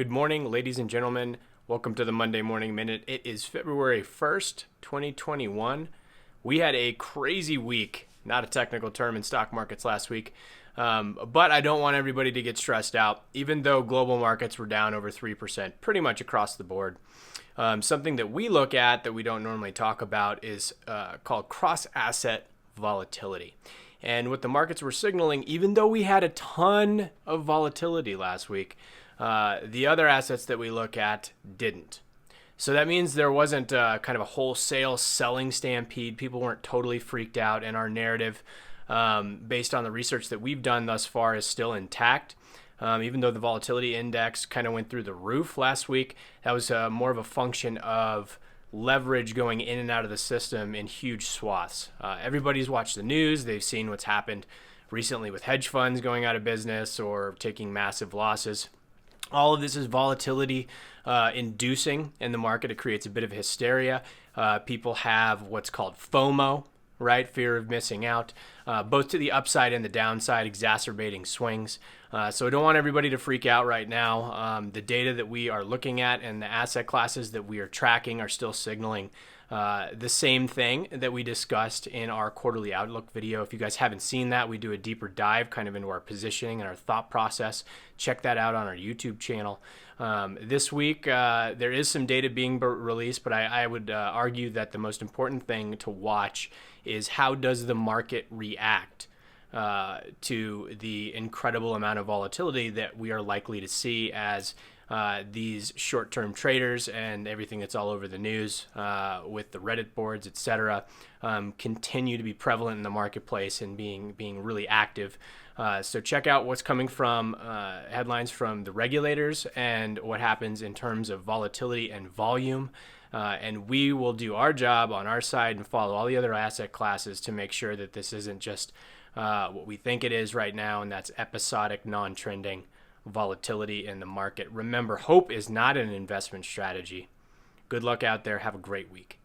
Good morning, ladies and gentlemen. Welcome to the Monday Morning Minute. It is February 1st, 2021. We had a crazy week, not a technical term, in stock markets last week, but I don't want everybody to get stressed out, even though global markets were down over 3%, pretty much across the board. Something that we look at that we don't normally talk about is called cross-asset volatility. And what the markets were signaling, even though we had a ton of volatility last week, the other assets that we look at didn't. So that means there wasn't kind of a wholesale selling stampede. People weren't totally freaked out, and our narrative, based on the research that we've done thus far, is still intact. Even though the volatility index kind of went through the roof last week, that was more of a function of leverage going in and out of the system in huge swaths. Everybody's watched the news. They've seen what's happened recently with hedge funds going out of business or taking massive losses. All of this is volatility inducing in the market. It creates a bit of hysteria. People have what's called FOMO, right? Fear of missing out, both to the upside and the downside, exacerbating swings. So I don't want everybody to freak out right now. The data that we are looking at and the asset classes that we are tracking are still signaling the same thing that we discussed in our quarterly outlook video. If you guys haven't seen that, we do a deeper dive kind of into our positioning and our thought process. Check that out on our YouTube channel. This week, there is some data being released, but I would argue that the most important thing to watch is how does the market react to the incredible amount of volatility that we are likely to see as these short-term traders and everything that's all over the news with the Reddit boards, etc., continue to be prevalent in the marketplace and being really active. So check out what's coming from headlines from the regulators and what happens in terms of volatility and volume. And we will do our job on our side and follow all the other asset classes to make sure that this isn't just what we think it is right now, and that's episodic, non-trending volatility in the market. Remember, hope is not an investment strategy. Good luck out there. Have a great week.